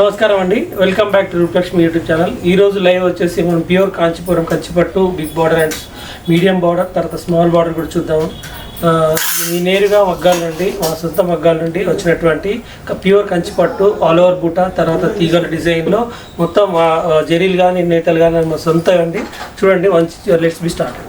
నమస్కారం అండి, welcome back to Rupalakshmi YouTube channel. ఈరోజు లైవ్ వచ్చేసి మనం ప్యూర్ కాంచీపురం కంచిపట్టు big border and medium border తర్వాత స్మాల్ బార్డర్ కూడా చూద్దాము. ఈ నేరుగా మగ్గాల నుండి మా సొంత మగ్గాల నుండి వచ్చినటువంటి ప్యూర్ కంచిపట్టు ఆల్ ఓవర్ బూట తర్వాత తీగల డిజైన్లో మొత్తం జరీలు కానీ నేతలు కానీ మా సొంత అండి. చూడండి, మంచి let's be start.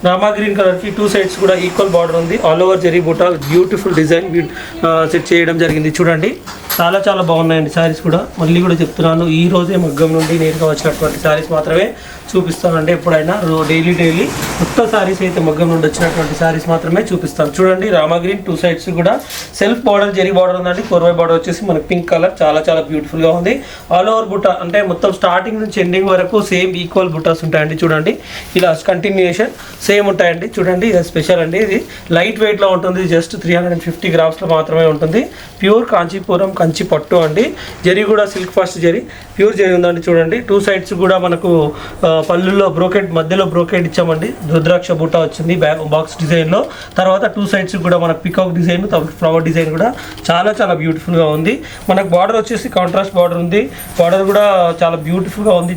Rama green కలర్కి టూ సైడ్స్ కూడా ఈక్వల్ బార్డర్ ఉంది. ఆల్ ఓవర్ జరీ బూటా బ్యూటిఫుల్ డిజైన్ సెట్ చేయడం జరిగింది. చూడండి, చాలా చాలా బాగున్నాయండి శారీస్ కూడా. మళ్ళీ కూడా చెప్తున్నాను, ఈ రోజే మగ్గం నుండి నేరుగా వచ్చినటువంటి శారీస్ మాత్రమే చూపిస్తానండి. ఎప్పుడైనా డైలీ కొత్త శారీస్ అయితే మగ్గం నుండి వచ్చినటువంటి శారీస్ మాత్రమే చూపిస్తాను. చూడండి, రామా గ్రీన్ టూ సైడ్స్ కూడా సెల్ఫ్ బార్డర్ జరీ బార్డర్ ఉందండి. కోర్వై బార్డర్ వచ్చేసి మనకి పింక్ కలర్ చాలా చాలా బ్యూటిఫుల్గా ఉంది. ఆల్ ఓవర్ బుట్ట అంటే మొత్తం స్టార్టింగ్ నుంచి ఎండింగ్ వరకు సేమ్ ఈక్వల్ బుట్టాస్ ఉంటాయండి. చూడండి, ఇలా కంటిన్యూయేషన్ సేమ్ ఉంటాయండి. చూడండి, ఇది స్పెషల్ అండి. ఇది లైట్ వెయిట్లో ఉంటుంది. జస్ట్ 350 గ్రామ్స్లో మాత్రమే ఉంటుంది. ప్యూర్ కాంచీపురం కంచి పట్టు అండి. జరీ కూడా silk fast zari pure zari ఉందండి. చూడండి, టూ సైడ్స్ కూడా మనకు పళ్ళుల్లో బ్రోకెట్ మధ్యలో బ్రోకెట్ ఇచ్చామండి. రుద్రాక్ష బూటా వచ్చింది బాక్స్ డిజైన్లో. తర్వాత టూ సైడ్స్ కూడా మనకు పికాక్ డిజైన్ ఫ్లవర్ డిజైన్ కూడా చాలా చాలా బ్యూటిఫుల్గా ఉంది. మనకు బార్డర్ వచ్చేసి కాంట్రాస్ట్ బార్డర్ ఉంది. బార్డర్ కూడా చాలా బ్యూటిఫుల్గా ఉంది.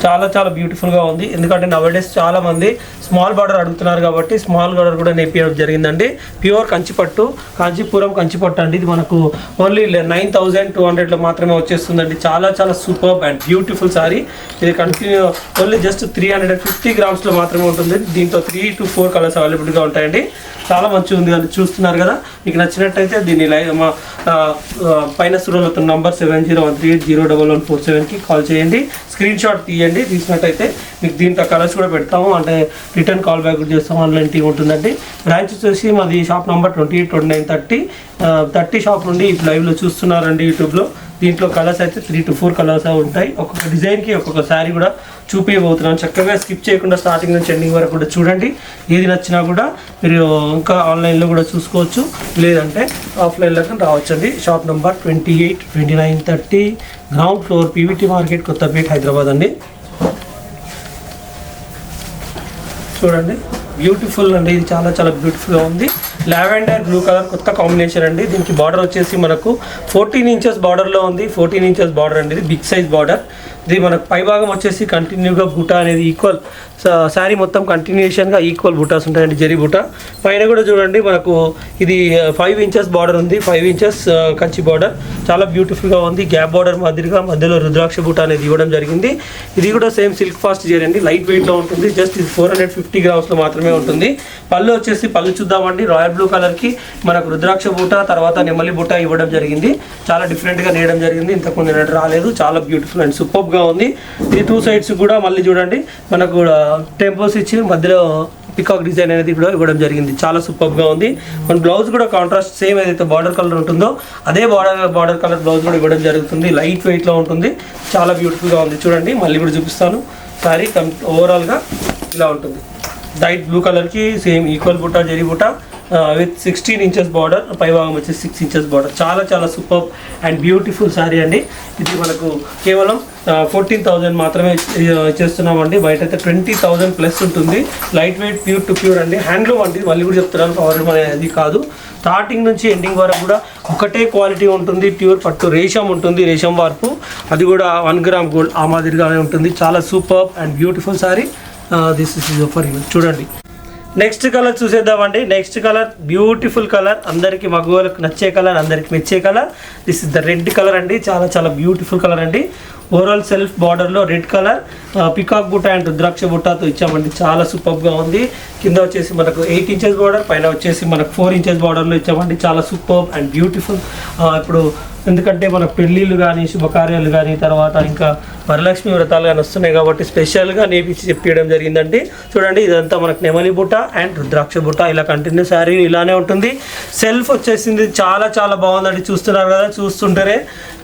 చాలా చాలా బ్యూటిఫుల్గా ఉంది. ఎందుకంటే నవడేస్ చాలా మంది స్మాల్ బార్డర్ అడుగుతున్నారు కాబట్టి స్మాల్ బార్డర్ కూడా నేర్పించడం జరిగిందండి. ప్యూర్ కంచిపట్టు కాంచీపురం కంచిపట్టు అండి. ఇది మనకు ఓన్లీ 9200లో మాత్రమే వచ్చేస్తుందండి. చాలా చాలా సూపర్ అండ్ బ్యూటిఫుల్ సారీ. ఇది కంటిన్యూ ఓన్లీ జస్ట్ 350 గ్రామ్స్లో మాత్రమే ఉంటుంది. దీంతో 3 to 4 కలర్స్ అవైలబుల్గా ఉంటాయండి. చాలా మంచిగా ఉంది కానీ చూస్తున్నారు కదా. మీకు నచ్చినట్టయితే దీన్ని మా పైన స్క్రోల్ అవుతున్న నంబర్ 7013801147కి కాల్ చేయండి. స్క్రీన్ షాట్ తీయండి. తీసినట్టయితే మీకు దీంట్లో కలర్స్ కూడా పెడతాము. అంటే రిటర్న్ కాల్ బ్యాక్ చేస్తాము. ఆన్లైన్ టీమ్ ఉంటుందండి. బ్రాంచ్ వచ్చేసి మాది షాప్ నెంబర్ 28, 29, 30 షాప్ నుండి లైవ్లో చూస్తున్నారండి యూట్యూబ్లో. దీంట్లో కలర్స్ అయితే 3 to 4 కలర్స్ ఉంటాయి. ఒక్కొక్క డిజైన్కి ఒక్కొక్క శారీ కూడా చూపించబోతున్నాను. చక్కగా స్కిప్ చేయకుండా స్టార్టింగ్ నుంచి ఎండింగ్ వరకు కూడా చూడండి. ఏది నచ్చినా కూడా మీరు ఇంకా ఆన్లైన్లో కూడా చూసుకోవచ్చు, లేదంటే ఆఫ్లైన్లో కానీ రావచ్చండి. Shop number 28, 29, 30 ground floor PVT market, Kothapet, Hyderabad అండి. చూడండి, బ్యూటిఫుల్ అండి. ఇది చాలా చాలా బ్యూటిఫుల్గా ఉంది. లావెండర్ బ్లూ కలర్ కొత్త కాంబినేషన్ అండి. దీనికి బార్డర్ వచ్చేసి మనకు 14 ఇంచెస్ బార్డర్లో ఉంది. 14 ఇంచెస్ బార్డర్ అండి. ఇది బిగ్ సైజ్ బార్డర్. ఇది మనకు పైభాగం వచ్చేసి కంటిన్యూగా బూటా అనేది ఈక్వల్ శారీ మొత్తం కంటిన్యూషన్గా ఈక్వల్ బూటాస్ ఉంటాయండి. జరీ బూటా పైన కూడా చూడండి మనకు ఇది 5 ఇంచెస్ బార్డర్ ఉంది. 5 ఇంచెస్ కంచి బార్డర్ చాలా బ్యూటిఫుల్గా ఉంది. గ్యాప్ బార్డర్ మాదిరిగా మధ్యలో రుద్రాక్ష బూటా అనేది ఇవ్వడం జరిగింది. ఇది కూడా సేమ్ సిల్క్ ఫాస్ట్ జరీ అండి. లైట్ వెయిట్లో ఉంటుంది. జస్ట్ ఇది 450 గ్రామ్స్లో మాత్రమే ఉంటుంది. పళ్ళు వచ్చేసి పళ్ళు చూద్దామండి. రాయల్ బ్లూ కలర్కి మనకు రుద్రాక్ష బూటా తర్వాత నెమలి బూటా ఇవ్వడం జరిగింది. చాలా డిఫరెంట్గా నేయడం జరిగింది. ఇంతకుముందు రాలేదు. చాలా బ్యూటిఫుల్ అండ్ సూపర్గా ఉంది. ఇది టూ సైడ్స్ కూడా మళ్ళీ చూడండి మనకు టెంపోస్ ఇచ్చి మధ్యలో పికాక్ డిజైన్ అనేది కూడా ఇవ్వడం జరిగింది. చాలా సూపర్గా ఉంది. మన బ్లౌజ్ కూడా కాంట్రాస్ట్ సేమ్ ఏదైతే బార్డర్ కలర్ ఉంటుందో అదే బార్డర్ కలర్ బ్లౌజ్ కూడా ఇవ్వడం జరుగుతుంది. లైట్ వెయిట్లో ఉంటుంది. చాలా బ్యూటిఫుల్గా ఉంది. చూడండి, మళ్ళీ కూడా చూపిస్తాను. సారీ ఓవరాల్గా ఇలా ఉంటుంది. లైట్ బ్లూ కలర్కి సేమ్ ఈక్వల్ బుట్ట జరీ బుట్ట విత్ 16 ఇంచెస్ బార్డర్. పైభాగం వచ్చి 6 ఇంచెస్ బార్డర్. చాలా చాలా సూపర్ అండ్ బ్యూటిఫుల్ శారీ అండి. ఇది మనకు కేవలం 14,000 మాత్రమే చేస్తున్నామండి. బయట అయితే 20,000 ప్లస్ ఉంటుంది. Light weight pure to pure అండి. హ్యాండ్లూమ్ అండి. మళ్ళీ కూడా చెప్తున్నాను, పవర్ అది కాదు. స్టార్టింగ్ నుంచి ఎండింగ్ వరకు కూడా ఒకటే క్వాలిటీ ఉంటుంది. ప్యూర్ పట్టు రేషం ఉంటుంది. రేషం వార్పు అది కూడా 1 గ్రామ్ గోల్డ్ ఆ మాదిరిగానే ఉంటుంది. చాలా super and beautiful sari. This is for you. చూడండి, నెక్స్ట్ కలర్ చూసేద్దామండి. నెక్స్ట్ కలర్ బ్యూటిఫుల్ కలర్, అందరికీ మగవాళ్ళకి నచ్చే కలర్, అందరికి మెచ్చే colour. This is the red colour అండి. చాలా చాలా బ్యూటిఫుల్ కలర్ అండి. ఓవరాల్ సెల్ఫ్ బార్డర్లో రెడ్ కలర్ పికాక్ బుట్ట అండ్ రుద్రాక్ష బుట్టతో ఇచ్చామండి. చాలా సూపర్గా ఉంది. కింద వచ్చేసి మనకు 8 ఇంచెస్ బార్డర్, పైన వచ్చేసి మనకు 4 ఇంచెస్ బార్డర్లో ఇచ్చామండి. చాలా సూపర్ అండ్ బ్యూటిఫుల్. ఇప్పుడు ఎందుకంటే మన పెళ్ళిళ్ళు కానీ శుభకార్యాలు కానీ తర్వాత ఇంకా వరలక్ష్మి వ్రతాలు కానీ వస్తున్నాయి కాబట్టి స్పెషల్గా నేర్పించి చెప్పడం జరిగిందండి. చూడండి, ఇదంతా మనకు నెమలి బుట్ట అండ్ రుద్రాక్ష బుట్ట ఇలా కంటిన్యూ శారీ ఇలానే ఉంటుంది. సెల్ఫ్ వచ్చేసింది. చాలా చాలా బాగుందండి. చూస్తున్నారు కదా, చూస్తుంటేనే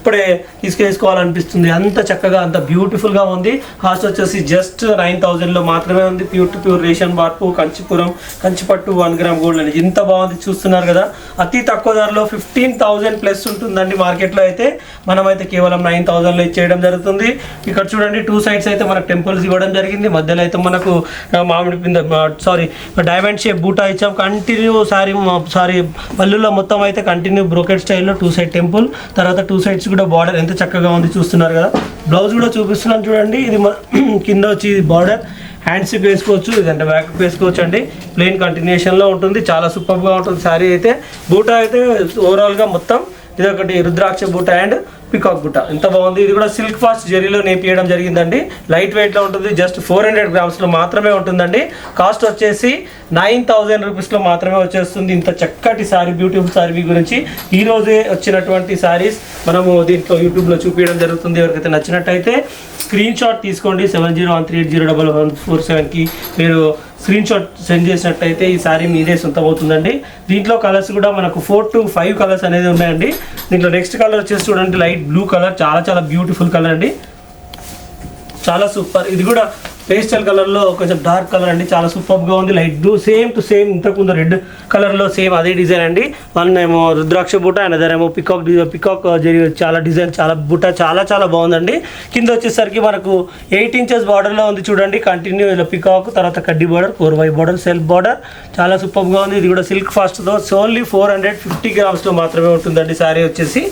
ఇప్పుడే తీసుకేసుకోవాలనిపిస్తుంది, అంత చక్కగా అంత బ్యూటిఫుల్గా ఉంది. కాస్ట్ వచ్చేసి జస్ట్ 9,000లో మాత్రమే ఉంది. ప్యూర్ టు ప్యూర్ రేషన్ బార్పు కంచిపురం కంచిపట్టు 1 గ్రామ్ గోల్డ్ అనేది ఇంత బాగుంది, చూస్తున్నారు కదా. అతి తక్కువ ధరలో 15,000 ప్లస్ ఉంటుందండి మార్కెట్లో. అయితే మనమైతే కేవలం 9,000లో ఇచ్చేయడం జరుగుతుంది. ఇక్కడ చూడండి 2 సైడ్స్ అయితే మనకు టెంపుల్స్ ఇవ్వడం జరిగింది. మధ్యలో అయితే మనకు మామిడి పింద డైమండ్ షేప్ బూటా ఇచ్చాం. కంటిన్యూ సారీ పళ్ళులో మొత్తం అయితే కంటిన్యూ బ్రోకెట్ స్టైల్లో 2 సైడ్ టెంపుల్, తర్వాత 2 సైడ్స్ కూడా బార్డర్ ఎంత చక్కగా ఉంది చూస్తున్నారు కదా. బ్లౌజ్ కూడా చూపిస్తున్నాను చూడండి. ఇది కింద వచ్చి బార్డర్ హ్యాండ్స్కి వేసుకోవచ్చు, ఇదంటే బ్యాక్ వేసుకోవచ్చు అండి. ప్లెయిన్ కంటిన్యూషన్లో ఉంటుంది, చాలా సూపర్గా ఉంటుంది శారీ అయితే. బూటా అయితే ఓవరాల్గా మొత్తం ఇది ఒకటి రుద్రాక్ష బూటా అండ్ పికాక్ బూటా ఎంత బాగుంది. ఇది కూడా సిల్క్ ఫాస్ట్ జరీలో నేపియడం జరిగిందండి. లైట్ వెయిట్లో ఉంటుంది, జస్ట్ 400 గ్రామ్స్లో మాత్రమే ఉంటుందండి. కాస్ట్ వచ్చేసి 9,000 రూపీస్లో మాత్రమే వచ్చేస్తుంది. ఇంత చక్కటి శారీ, బ్యూటిఫుల్ శారీ గురించి ఈరోజే వచ్చినటువంటి శారీస్ మనము దీంట్లో యూట్యూబ్లో చూపించడం జరుగుతుంది. ఎవరికైతే నచ్చినట్టయితే స్క్రీన్ షాట్ తీసుకోండి. 7013801147కి మీరు స్క్రీన్ షాట్ సెండ్ చేసినట్టయితే ఈ శారీ మీదే సొంతం అవుతుందండి. దీంట్లో కలర్స్ కూడా మనకు 4 to 5 కలర్స్ అనేది ఉన్నాయండి. దీంట్లో నెక్స్ట్ కలర్ వచ్చేసి చూడండి లైట్ బ్లూ కలర్, చాలా చాలా బ్యూటిఫుల్ కలర్ అండి, చాలా సూపర్. ఇది కూడా పేస్టల్ కలర్లో కొంచెం డార్క్ కలర్ అండి, చాలా సూపర్గా ఉంది. Light blue same to same ఇంతకుముందు రెడ్ కలర్లో సేమ్ అదే డిజైన్ అండి. వన్ ఏమో రుద్రాక్ష బూట, అనదర్ ఏమో పికాక్ జరి, చాలా డిజైన్, చాలా బూట, చాలా చాలా బాగుందండి. కింద వచ్చేసరికి మనకు 8 ఇంచెస్ బార్డర్లో ఉంది చూడండి. కంటిన్యూ ఇలా పికాక్, తర్వాత కడ్డీ బార్డర్, 4 బార్డర్, సెల్ఫ్ బార్డర్, చాలా సూపర్గా ఉంది. ఇది కూడా సిల్క్ ఫాస్ట్తో ఓన్లీ 450 గ్రామ్స్లో మాత్రమే ఉంటుందండి. శారీ వచ్చేసి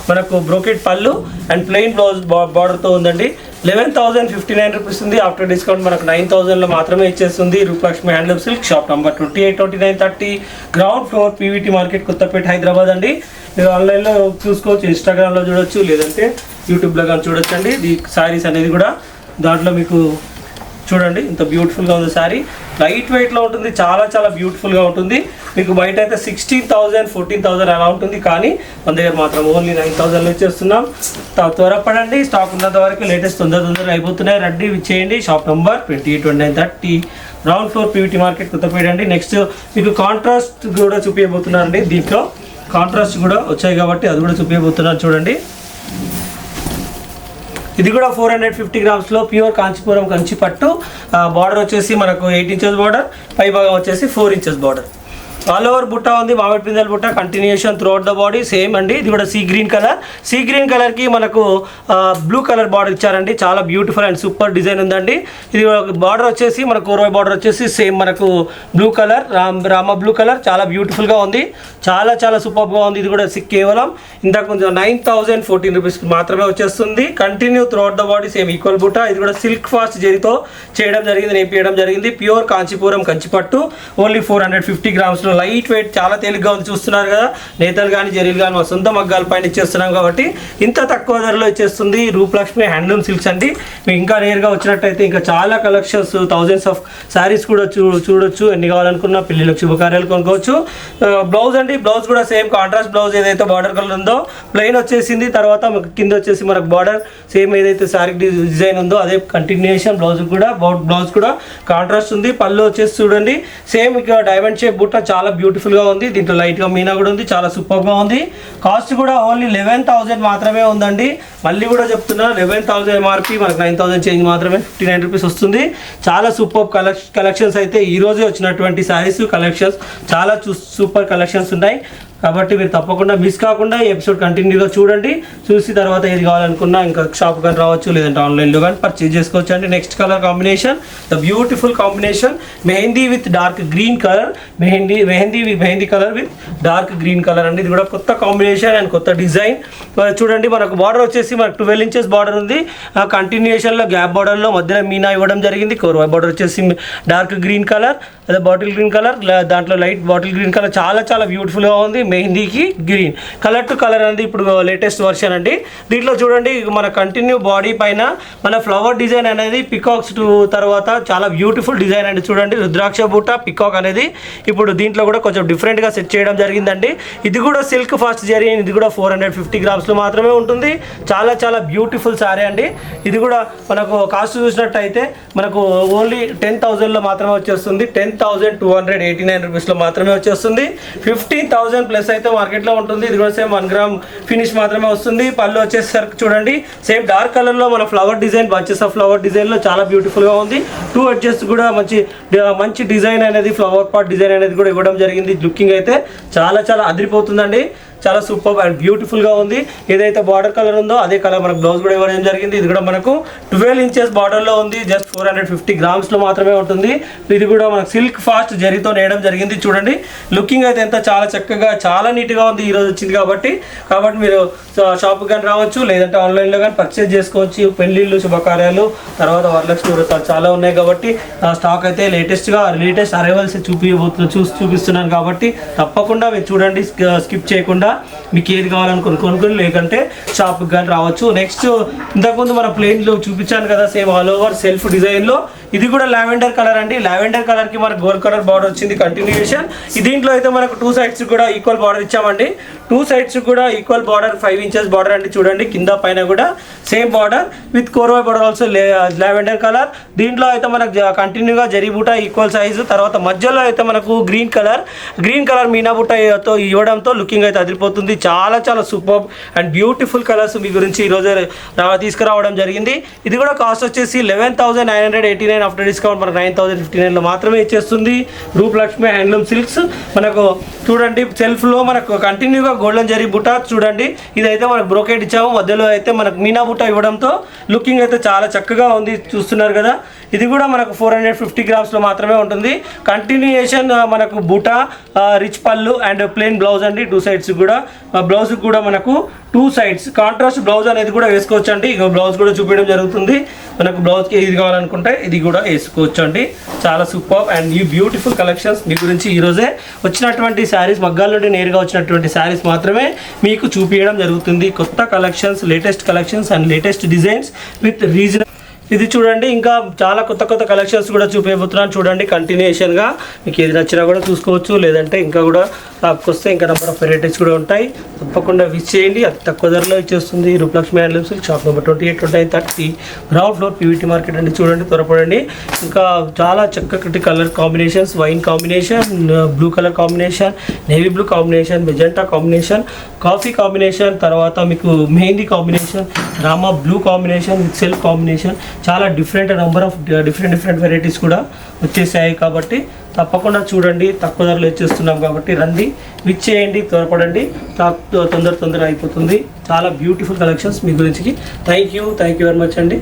మనకు బ్రోకెట్ పళ్ళు అండ్ ప్లెయిన్ బ్లౌజ్ బార్డర్తో ఉందండి. 11,059 రూపీస్ ఉంది. ఆఫ్టర్ డిస్కౌంట్ మనకు 9,000లో మాత్రమే ఇచ్చేస్తుంది. Rupalakshmi handloom silk shop number 28, 29, 30 ground floor, PVT market, Kothapet, Hyderabad అండి. మీరు ఆన్లైన్లో చూసుకోవచ్చు, ఇన్స్టాగ్రామ్లో చూడొచ్చు, లేదంటే యూట్యూబ్లో కానీ చూడొచ్చు అండి. ఈ శారీస్ అనేది కూడా దాంట్లో మీకు చూడండి ఇంత బ్యూటిఫుల్గా ఉంది శారీ. లైట్ వెయిట్లో ఉంటుంది, చాలా చాలా బ్యూటిఫుల్గా ఉంటుంది. మీకు బయట అయితే 16,000, 14,000 అలా ఉంటుంది, కానీ మన దగ్గర మాత్రం ఓన్లీ 9,000లో ఇచ్చేస్తున్నాం. త్వరపడండి, స్టాక్ ఉన్నంత వరకు లేటెస్ట్ తొందరగా అయిపోతున్నాయి. రండి చేయండి. Shop number 28, 29, 30 ground floor, PVT market, Kothapet అండి. నెక్స్ట్ మీకు కాంట్రాస్ట్ కూడా చూపించబోతున్నారండి. దీంట్లో కాంట్రాస్ట్ కూడా వచ్చాయి కాబట్టి అది కూడా చూపించబోతున్నారు చూడండి. ఇది కూడా 450 గ్రామ్స్లో ప్యూర్ కాంచీపురం కంచిపట్టు. బార్డర్ వచ్చేసి మనకు 8 ఇంచెస్ బార్డర్, పై భాగం వచ్చేసి 4 ఇంచెస్ బార్డర్. ఆల్ ఓవర్ బుట్ట ఉంది, మామిడి పిందెల బుట్ట, continuation through out the body same అండి. ఇది కూడా సీ గ్రీన్ కలర్కి మనకు బ్లూ కలర్ బార్డర్ ఇచ్చారండి. చాలా బ్యూటిఫుల్ అండ్ సూపర్ డిజైన్ ఉందండి. ఇది బార్డర్ వచ్చేసి మనకు 20 బార్డర్ వచ్చేసి సేమ్ మనకు blue colour, Rama blue colour, చాలా బ్యూటిఫుల్గా ఉంది, చాలా చాలా సూపర్గా ఉంది. ఇది కూడా కేవలం ఇంతకు కొంచెం 9,014 రూపీస్కి మాత్రమే వచ్చేస్తుంది. Continue through out the body same equal బుట్ట. ఇది కూడా సిల్క్ ఫాస్ట్ జరీతో చేయడం జరిగింది, నేపియడం జరిగింది. ప్యూర్ కాంచీపురం కంచిపట్టు, ఓన్లీ 450 గ్రామ్స్లో. లైట్ వెయిట్, చాలా తేలిగ్గా ఉంది, చూస్తున్నారు కదా. నేతలు కానీ జరీలు కానీ మా సొంత మగ్గాల పైన ఇచ్చేస్తున్నాం కాబట్టి ఇంత తక్కువ ధరలో ఇచ్చేస్తుంది. రూపలక్ష్మి హ్యాండ్లూమ్ సిల్క్స్ అండి. మీకు ఇంకా రేర్గా వచ్చినట్టయితే ఇంకా చాలా కలెక్షన్స్, థౌజండ్స్ ఆఫ్ శారీస్ కూడా చూడొచ్చు. ఎన్ని కావాలనుకున్నా పెళ్ళిళ్ళకి శుభకార్యాలు కొనుక్కోవచ్చు. బ్లౌజ్ అండి, బ్లౌజ్ కూడా సేమ్ కాంట్రాస్ట్ బ్లౌజ్ ఏదైతే బార్డర్ కలర్ ఉందో ప్లెయిన్ వచ్చేసింది. తర్వాత కింద వచ్చేసి మనకు బార్డర్ సేమ్ ఏదైతే శారీ డిజైన్ ఉందో అదే కంటిన్యూషన్. బ్లౌజ్ కూడా కాంట్రాస్ట్ ఉంది. పళ్ళు వచ్చేసి చూడండి సేమ్ ఇక డైమండ్ షేప్ బుట్ట, చాలా బ్యూటిఫుల్గా ఉంది. దీంట్లో లైట్గా మీనా కూడా ఉంది, చాలా సూపర్గా ఉంది. కాస్ట్ కూడా ఓన్లీ 11,000 మాత్రమే ఉందండి. మళ్ళీ కూడా చెప్తున్నా 11,000 ఎంఆర్పి, మనకు 9,000 చేంజ్ మాత్రమే 59 రూపీస్ వస్తుంది. చాలా సూపర్ కలెక్షన్స్ అయితే ఈరోజే వచ్చినటువంటి శారీస్ కలెక్షన్స్, చాలా సూపర్ కలెక్షన్స్ ఉన్నాయి. కాబట్టి మీరు తప్పకుండా మిస్ కాకుండా ఈ ఎపిసోడ్ కంటిన్యూగా చూడండి. చూసి తర్వాత ఏది కావాలనుకున్నా ఇంకా షాప్ కానీ రావచ్చు, లేదంటే ఆన్లైన్లో కానీ పర్చేజ్ చేసుకోవచ్చు అండి. Next colour combination, the beautiful combination, mehndi with dark green colour, mehndi colour with dark green colour అండి. ఇది కూడా కొత్త కాంబినేషన్ అండ్ కొత్త డిజైన్. చూడండి మనకు బార్డర్ వచ్చేసి మనకు 12 ఇంచెస్ బార్డర్ ఉంది. కంటిన్యూషన్లో గ్యాప్ బార్డర్లో మధ్యలో మీనా ఇవ్వడం జరిగింది. కోర్వై బార్డర్ వచ్చేసి డార్క్ గ్రీన్ కలర్, అదే బాటిల్ గ్రీన్ కలర్, దాంట్లో లైట్ బాటిల్ గ్రీన్ కలర్, చాలా చాలా బ్యూటిఫుల్గా ఉంది. మెహందీకి గ్రీన్ కలర్ టు కలర్ అనేది ఇప్పుడు లేటెస్ట్ వర్షన్ అండి. దీంట్లో చూడండి మన కంటిన్యూ బాడీ పైన మన ఫ్లవర్ డిజైన్ అనేది పికాక్స్ తర్వాత చాలా బ్యూటిఫుల్ డిజైన్ అండి. చూడండి రుద్రాక్ష బూట పికాక్ అనేది ఇప్పుడు దీంట్లో కూడా కొంచెం డిఫరెంట్గా సెట్ చేయడం జరిగిందండి. ఇది కూడా సిల్క్ ఫాస్ట్ జరీ, ఇది కూడా 450 గ్రామ్స్లో మాత్రమే ఉంటుంది. చాలా చాలా బ్యూటిఫుల్ శారీ అండి. ఇది కూడా మనకు కాస్ట్ చూసినట్టయితే మనకు ఓన్లీ 10,000లో మాత్రమే వచ్చేస్తుంది. 10,289 రూపీస్లో మాత్రమే వచ్చేస్తుంది. 15,000 ప్లస్ అయితే మార్కెట్లో ఉంటుంది. ఇది కూడా సేమ్ 1 గ్రామ్ ఫినిష్ మాత్రమే వస్తుంది. పళ్ళు వచ్చేసరికి చూడండి సేమ్ డార్క్ కలర్లో మన flower design, bunches of flower డిజైన్లో చాలా బ్యూటిఫుల్గా ఉంది. 2 ఎడ్జెస్ కూడా మంచి డిజైన్ అనేది, ఫ్లవర్ పాట్ డిజైన్ అనేది కూడా ఇవ్వడం జరిగింది. లుకింగ్ అయితే చాలా అదిరిపోతుందండి. చాలా సూపర్ అండ్ బ్యూటిఫుల్గా ఉంది. ఏదైతే బార్డర్ కలర్ ఉందో అదే కలర్ మనకు బ్లౌజ్ కూడా ఇవ్వడం జరిగింది. ఇది కూడా మనకు 12 ఇంచెస్ బార్డర్లో ఉంది. జస్ట్ 450 గ్రామ్స్లో మాత్రమే ఉంటుంది. ఇది కూడా మనకు సిల్క్ ఫాస్ట్ జరీతో నేయడం జరిగింది. చూడండి లుకింగ్ అయితే ఎంత చాలా చక్కగా చాలా నీట్గా ఉంది. ఈరోజు వచ్చింది కాబట్టి మీరు షాప్కి కానీ రావచ్చు, లేదంటే ఆన్లైన్లో కానీ పర్చేజ్ చేసుకోవచ్చు. పెళ్ళిళ్ళు, శుభకార్యాలు, తర్వాత వరలక్ష్మి వ్రతాలు చాలా ఉన్నాయి కాబట్టి స్టాక్ అయితే లేటెస్ట్ అరైవల్స్ చూపిస్తున్నాను కాబట్టి తప్పకుండా మీరు చూడండి, స్కిప్ చేయకుండా మీకు ఏది కావాలనుకుని కొనుక్కొని, లేకంటే షాప్కి కానీ రావచ్చు. నెక్స్ట్ ఇంతకుముందు మన ప్లెయిన్లో చూపించాను కదా, సేమ్ ఆల్ ఓవర్ సెల్ఫ్ డిజైన్లో ఇది కూడా లావెండర్ కలర్ అండి. లావెండర్ కలర్కి మనకు గోల్డ్ కలర్ బార్డర్ వచ్చింది కంటిన్యూషన్. దీంట్లో అయితే మనకు 2 సైడ్స్ కూడా ఈక్వల్ బార్డర్ ఇచ్చామండి. 2 సైడ్స్ కూడా ఈక్వల్ బార్డర్, 5 ఇంచెస్ బార్డర్ అండి. చూడండి కింద పైన కూడా same border with korvai border also lavender colour. దీంట్లో అయితే మనకు కంటిన్యూగా జరీ బూట ఈక్వల్ సైజు. తర్వాత మధ్యలో అయితే మనకు గ్రీన్ కలర్ మీనా బూటతో ఇవ్వడంతో లుకింగ్ అయితే అదిరిపోతుంది. చాలా సూపర్ అండ్ బ్యూటిఫుల్ కలర్స్ మీ గురించి ఈరోజు తీసుకురావడం జరిగింది. ఇది కూడా కాస్ట్ వచ్చేసి 11,989. ఆఫ్టర్ డిస్కౌంట్ మనకు 9,059లో మాత్రమే ఇచ్చేస్తుంది. Rupalakshmi handloom silks. మనకు చూడండి సెల్ఫ్లో మనకు కంటిన్యూగా గోల్డెన్ జరీ బుట్ట చూడండి. ఇదైతే మనకు బ్రోకెట్ ఇచ్చాము, మధ్యలో అయితే మనకు మీనా బుట్ట ఇవ్వడంతో లుకింగ్ అయితే చాలా చక్కగా ఉంది. చూస్తున్నారు కదా, ఇది కూడా మనకు 450 గ్రామ్స్లో మాత్రమే ఉంటుంది. కంటిన్యూయేషన్ మనకు బుట్ట, రిచ్ పళ్ళు అండ్ ప్లెయిన్ బ్లౌజ్ అండి. 2 సైడ్స్ కూడా బ్లౌజ్ కూడా మనకు 2 సైడ్స్ కాంట్రాస్ట్ బ్లౌజ్ అనేది కూడా వేసుకోవచ్చు అండి. ఇక బ్లౌజ్ కూడా చూపించడం జరుగుతుంది. మనకు బ్లౌజ్కి ఇది కావాలనుకుంటే ఇది కూడా వేసుకోవచ్చు అండి. చాలా సూపర్ అండ్ ఈ బ్యూటిఫుల్ కలెక్షన్స్ మీ గురించి ఈరోజే వచ్చినటువంటి శారీస్, మగ్గాల నుండి నేరుగా వచ్చినటువంటి శారీస్ మాత్రమే మీకు చూపించడం జరుగుతుంది. కొత్త collections, latest collections and latest designs with reasonable. ఇది చూడండి, ఇంకా చాలా కొత్త కలెక్షన్స్ కూడా చూపించబోతున్నాను. చూడండి కంటిన్యూషన్గా మీకు ఏది నచ్చినా కూడా చూసుకోవచ్చు, లేదంటే ఇంకా కూడా షాప్కి వస్తే ఇంకా నెంబర్ ఆఫ్ వెరైటీస్ కూడా ఉంటాయి. తప్పకుండా విజిట్ చేయండి. అతి తక్కువ ధరలో ఇచ్చేస్తుంది Rupalakshmi handlooms, shop number 28, 29, 30, ground floor, PVT market అండి. చూడండి త్వరపడండి. ఇంకా చాలా చక్కటి colour combinations, wine combination, blue colour combination, navy blue combination, magenta combination, coffee combination, తర్వాత మీకు mehndi combination, Rama blue combination with self combination, చాలా నెంబర్ ఆఫ్ డిఫరెంట్ వెరైటీస్ కూడా వచ్చేసాయి. కాబట్టి తప్పకుండా చూడండి, తక్కువ ధరలో ఇచ్చేస్తున్నాం కాబట్టి రండి, విచ్ చేయండి, త్వరపడండి. తొందర అయిపోతుంది. చాలా బ్యూటిఫుల్ కలెక్షన్స్ మీ గురించి. థ్యాంక్ యూ వెరీ మచ్ అండి.